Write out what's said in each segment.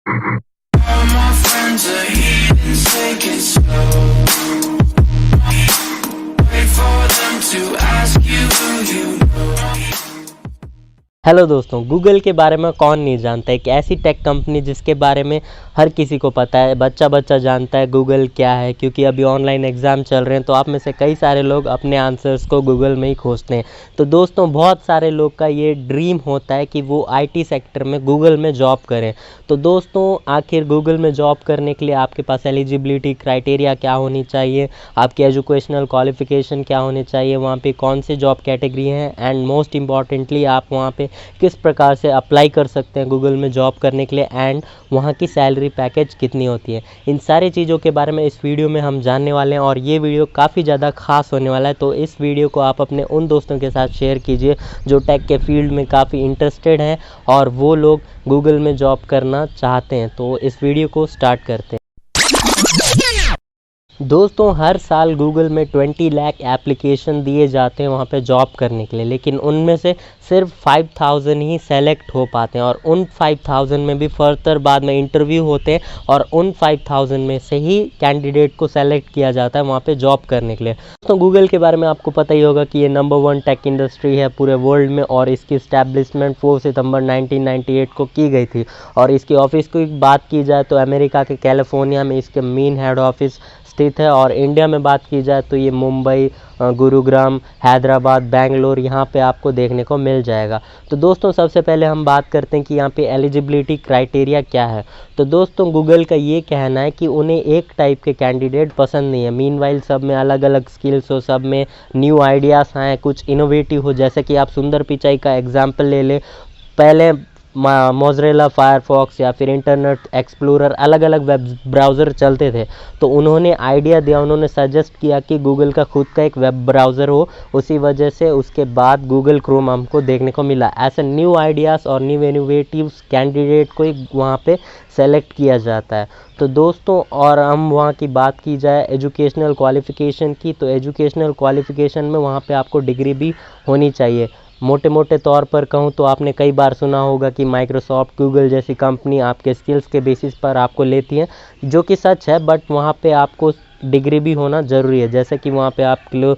All my friends are heathens, take it slow. Wait for them to ask you who you know. Hello दोस्तों, Google के बारे में कौन नहीं जानता। एक ऐसी टेक कंपनी जिसके बारे में हर किसी को पता है, बच्चा बच्चा जानता है गूगल क्या है, क्योंकि अभी ऑनलाइन एग्ज़ाम चल रहे हैं तो आप में से कई सारे लोग अपने आंसर्स को गूगल में ही खोजते हैं। तो दोस्तों, बहुत सारे लोग का ये ड्रीम होता है कि वो आईटी सेक्टर में गूगल में जॉब करें। तो दोस्तों, आखिर गूगल में जॉब करने के लिए आपके पास एलिजिबिलिटी क्राइटेरिया क्या होनी चाहिए, आपकी एजुकेशनल क्वालिफ़िकेशन क्या होनी चाहिए, वहाँ पे कौन से जॉब कैटेगरी हैं, एंड मोस्ट इम्पॉर्टेंटली आप वहाँ पे किस प्रकार से अप्लाई कर सकते हैं गूगल में जॉब करने के लिए, एंड वहाँ की सैलरी पैकेज कितनी होती है। इन सारी चीज़ों के बारे में इस वीडियो में हम जानने वाले हैं और ये वीडियो काफ़ी ज़्यादा खास होने वाला है। तो इस वीडियो को आप अपने उन दोस्तों के साथ शेयर कीजिए जो टेक के फील्ड में काफ़ी इंटरेस्टेड हैं और वो लोग गूगल में जॉब करना चाहते हैं। तो इस वीडियो को स्टार्ट करते हैं। दोस्तों, हर साल गूगल में 20 लाख एप्लीकेशन दिए जाते हैं वहाँ पे जॉब करने के लिए, लेकिन उनमें से सिर्फ 5000 ही सेलेक्ट हो पाते हैं और उन 5000 में भी फर्दर बाद में इंटरव्यू होते हैं और उन 5000 में से ही कैंडिडेट को सेलेक्ट किया जाता है वहाँ पे जॉब करने के लिए। दोस्तों, गूगल के बारे में आपको पता ही होगा कि ये नंबर 1 टेक इंडस्ट्री है पूरे वर्ल्ड में और इसकी इस्टेब्लिशमेंट 4 सितंबर 1998 को की गई थी। और इसकी ऑफिस की बात की जाए तो अमेरिका के कैलिफोर्निया में इसके मेन हेड ऑफिस स्थित है और इंडिया में बात की जाए तो ये मुंबई, गुरुग्राम, हैदराबाद, बेंगलोर यहाँ पे आपको देखने को मिल जाएगा। तो दोस्तों, सबसे पहले हम बात करते हैं कि यहाँ पे एलिजिबिलिटी क्राइटेरिया क्या है। तो दोस्तों, गूगल का ये कहना है कि उन्हें एक टाइप के कैंडिडेट पसंद नहीं है। मीनवाइल सब में अलग अलग स्किल्स हो, सब में न्यू आइडियाज़ आएँ, कुछ इनोवेटिव हो। जैसे कि आप सुंदर पिचाई का एग्जाम्पल ले लें, पहले मोज़रेला फायरफॉक्स या फिर इंटरनेट एक्सप्लोरर अलग अलग वेब ब्राउज़र चलते थे, तो उन्होंने आइडिया दिया, उन्होंने सजेस्ट किया कि गूगल का खुद का एक वेब ब्राउज़र हो। उसी वजह से उसके बाद गूगल क्रोम हमको देखने को मिला। ऐसे न्यू आइडियाज़ और न्यू इनोवेटिव कैंडिडेट को ही वहाँ पे सेलेक्ट किया जाता है। तो दोस्तों, और हम वहाँ की बात की जाए एजुकेशनल क्वालिफ़िकेशन की, तो एजुकेशनल क्वालिफ़िकेशन में वहाँ पे आपको डिग्री भी होनी चाहिए। मोटे मोटे तौर पर कहूँ तो आपने कई बार सुना होगा कि माइक्रोसॉफ्ट, गूगल जैसी कंपनी आपके स्किल्स के बेसिस पर आपको लेती है, जो कि सच है, बट वहाँ पे आपको डिग्री भी होना ज़रूरी है। जैसे कि वहाँ पे आपके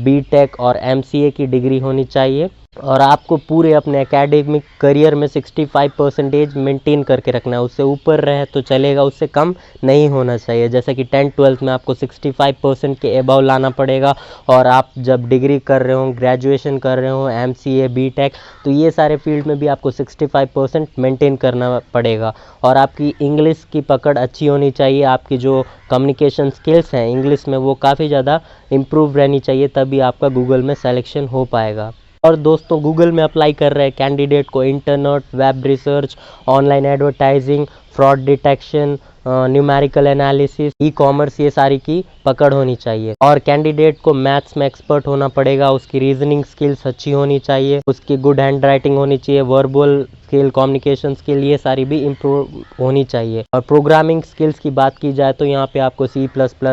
बीटेक और एमसीए की डिग्री होनी चाहिए और आपको पूरे अपने एकेडमिक करियर में 65% मेंटेन करके रखना है। उससे ऊपर रहे तो चलेगा, उससे कम नहीं होना चाहिए। जैसे कि 10th-12th में आपको 65% के अबव लाना पड़ेगा और आप जब डिग्री कर रहे हो, ग्रेजुएशन कर रहे हो, एमसीए, बीटेक, तो ये सारे फील्ड में भी आपको 65% मेंटेन करना पड़ेगा। और आपकी इंग्लिश की पकड़ अच्छी होनी चाहिए, आपकी जो कम्युनिकेशन स्किल्स हैं इंग्लिश में वो काफ़ी ज़्यादा इम्प्रूव रहनी चाहिए, तभी आपका गूगल में सिलेक्शन हो पाएगा। और दोस्तों, गूगल में अप्लाई कर रहे कैंडिडेट को internet, web research, online advertising, fraud detection, numerical analysis, e commerce, ये सारी की पकड़ होनी चाहिए। और कैंडिडेट को मैथ्स में एक्सपर्ट होना पड़ेगा, उसकी रीजनिंग स्किल्स अच्छी होनी चाहिए, उसकी गुड हैंड राइटिंग होनी चाहिए, वर्बल स्किल, कम्युनिकेशन स्किल, ये सारी भी इम्प्रूव होनी चाहिए। और प्रोग्रामिंग स्किल्स की बात की जाए तो यहाँ पे आपको C++,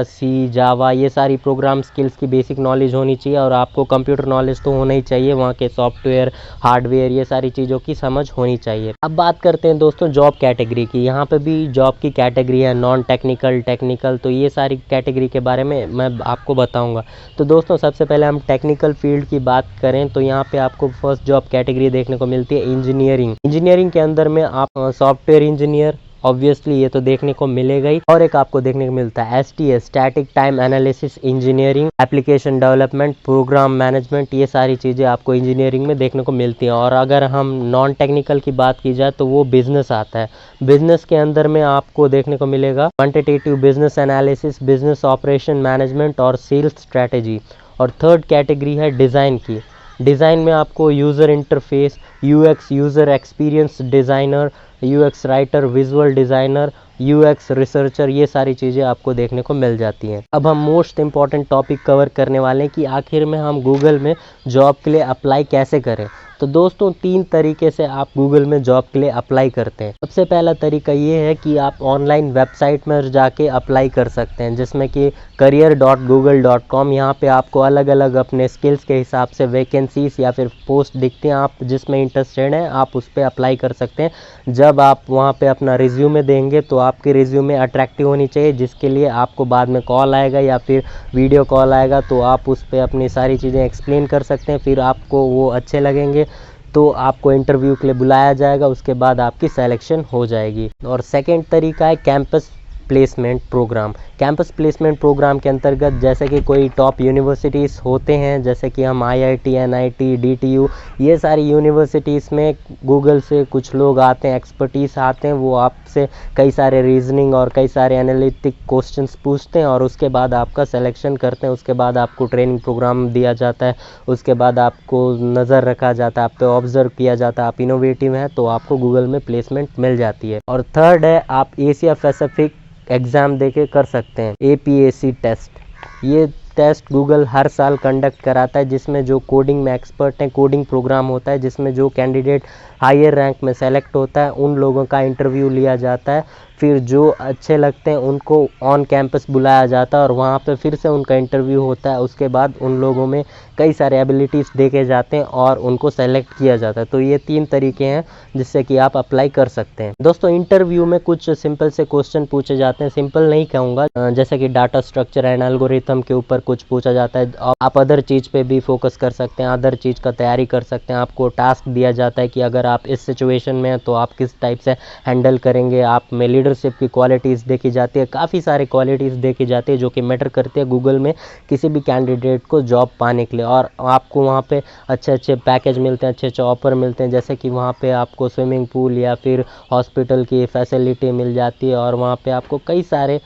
सी, जावा, ये सारी प्रोग्राम स्किल्स की बेसिक नॉलेज होनी चाहिए और आपको कंप्यूटर नॉलेज तो होना ही चाहिए, वहाँ के सॉफ्टवेयर, हार्डवेयर, ये सारी चीज़ों की समझ होनी चाहिए। अब बात करते हैं दोस्तों जॉब कैटेगरी की। यहाँ पे भी जॉब की कैटेगरी है, नॉन टेक्निकल, टेक्निकल, तो ये सारी कैटेगरी के बारे में मैं आपको बताऊंगा। तो दोस्तों, सबसे पहले हम टेक्निकल फील्ड की बात करें तो यहाँ पे आपको फर्स्ट जॉब कैटेगरी देखने को मिलती है इंजीनियरिंग। इंजीनियरिंग के अंदर में आप सॉफ्टवेयर इंजीनियर, ऑब्वियसली ये तो देखने को मिलेगा ही, और एक आपको देखने को मिलता है STS, static time analysis engineering, application development, programme management, ये सारी चीज़ें आपको इंजीनियरिंग में देखने को मिलती हैं। और अगर हम नॉन टेक्निकल की बात की जाए तो वो बिजनेस आता है। बिजनेस के अंदर में आपको देखने को मिलेगा quantitative business analysis, business operation management और सेल्स स्ट्रैटेजी। और थर्ड कैटेगरी है डिज़ाइन की। डिज़ाइन में आपको user interface, UX user experience designer, UX writer, visual designer, UX researcher, ये सारी चीज़ें आपको देखने को मिल जाती हैं। अब हम मोस्ट इम्पॉर्टेंट टॉपिक कवर करने वाले हैं कि आखिर में हम गूगल में जॉब के लिए अप्लाई कैसे करें। तो दोस्तों, 3 तरीके से आप गूगल में जॉब के लिए अप्लाई करते हैं। सबसे पहला तरीका ये है कि आप ऑनलाइन वेबसाइट में जाके अप्लाई कर सकते हैं, जिसमें कि career.google.com, यहाँ पे आपको अलग अलग अपने स्किल्स के हिसाब से वैकेंसीज या फिर पोस्ट दिखते हैं। आप जिसमें इंटरेस्टेड हैं आप उस पर अप्लाई कर सकते हैं। जब आप वहाँ पे अपना रिज्यूमे देंगे तो आपकी रिज्यूमे अट्रैक्टिव होनी चाहिए, जिसके लिए आपको बाद में कॉल आएगा या फिर वीडियो कॉल आएगा, तो आप उस पर अपनी सारी चीज़ें एक्सप्लेन कर सकते हैं। फिर आपको वो अच्छे लगेंगे तो आपको इंटरव्यू के लिए बुलाया जाएगा, उसके बाद आपकी सिलेक्शन हो जाएगी। और सेकंड तरीका है campus placement programme. Campus placement programme के अंतर्गत जैसे कि कोई टॉप यूनिवर्सिटीज़ होते हैं, जैसे कि हम IIT, NIT, DTU, ये सारी यूनिवर्सिटीज़ में गूगल से कुछ लोग आते हैं, एक्सपर्टीज़ आते हैं, वो आपसे कई सारे रीजनिंग और कई सारे एनालिटिक क्वेश्चंस पूछते हैं और उसके बाद आपका सिलेक्शन करते हैं। उसके बाद आपको ट्रेनिंग प्रोग्राम दिया जाता है, उसके बाद आपको नज़र रखा जाता है, आप पे ऑब्जर्व किया जाता है, आप इनोवेटिव हैं तो आपको गूगल में प्लेसमेंट मिल जाती है। और थर्ड है आप एशिया पैसिफिक एग्ज़ाम देके कर सकते हैं, APAC टेस्ट। ये टेस्ट गूगल हर साल कंडक्ट कराता है, जिसमें जो कोडिंग में एक्सपर्ट हैं, कोडिंग प्रोग्राम होता है जिसमें जो कैंडिडेट हायर रैंक में सेलेक्ट होता है उन लोगों का इंटरव्यू लिया जाता है। फिर जो अच्छे लगते हैं उनको ऑन कैंपस बुलाया जाता है और वहाँ पे फिर से उनका इंटरव्यू होता है। उसके बाद उन लोगों में कई सारे एबिलिटीज़ देखे जाते हैं और उनको सेलेक्ट किया जाता है। तो ये 3 तरीके हैं जिससे कि आप अप्लाई कर सकते हैं। दोस्तों इंटरव्यू में कुछ सिंपल से क्वेश्चन पूछे जाते हैं, सिंपल नहीं कहूँगा, जैसे कि डाटा स्ट्रक्चर एंड एल्गोरिथम के ऊपर कुछ पूछा जाता है। आप अदर चीज़ पे भी फोकस कर सकते हैं, अदर चीज़ का तैयारी कर सकते हैं। आपको टास्क दिया जाता है कि अगर आप इस सिचुएशन में हैं तो आप किस टाइप से हैंडल करेंगे। आप में लीडरशिप की क्वालिटीज़ देखी जाती है, काफ़ी सारी क्वालिटीज़ देखी जाती है जो कि मैटर करती है गूगल में किसी भी कैंडिडेट को जॉब पाने के लिए। और आपको वहाँ पे अच्छे अच्छे पैकेज मिलते हैं, अच्छे अच्छे ऑफर मिलते हैं, जैसे कि वहाँ पे आपको स्विमिंग पूल या फिर हॉस्पिटल की फैसिलिटी मिल जाती है और वहाँ पे आपको कई सारे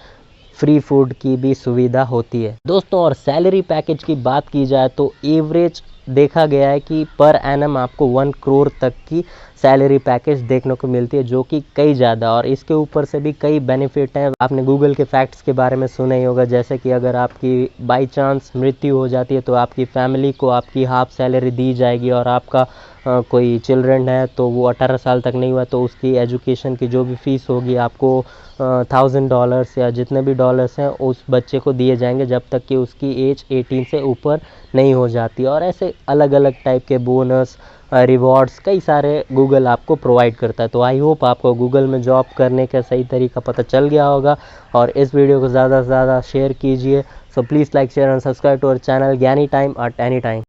फ्री फूड की भी सुविधा होती है दोस्तों। और सैलरी पैकेज की बात की जाए तो एवरेज देखा गया है कि पर एनम आपको 1 करोड़ तक की सैलरी पैकेज देखने को मिलती है, जो कि कई ज़्यादा। और इसके ऊपर से भी कई बेनिफिट हैं। आपने गूगल के फैक्ट्स के बारे में सुना ही होगा, जैसे कि अगर आपकी बाई चांस मृत्यु हो जाती है तो आपकी फैमिली को आपकी हाफ सैलरी दी जाएगी। और आपका कोई चिल्ड्रन है तो वो 18 साल तक नहीं हुआ तो उसकी एजुकेशन की जो भी फ़ीस होगी आपको $1000 या जितने भी डॉलर्स हैं उस बच्चे को दिए जाएंगे जब तक कि उसकी एज 18 से ऊपर नहीं हो जाती। और ऐसे अलग अलग टाइप के बोनस रिवॉर्ड्स कई सारे गूगल आपको प्रोवाइड करता है। तो आई होप आपको गूगल में जॉब करने का सही तरीका पता चल गया होगा। और इस वीडियो को ज़्यादा से ज़्यादा शेयर कीजिए। So please like, share and subscribe to our channel Gyani time at any time.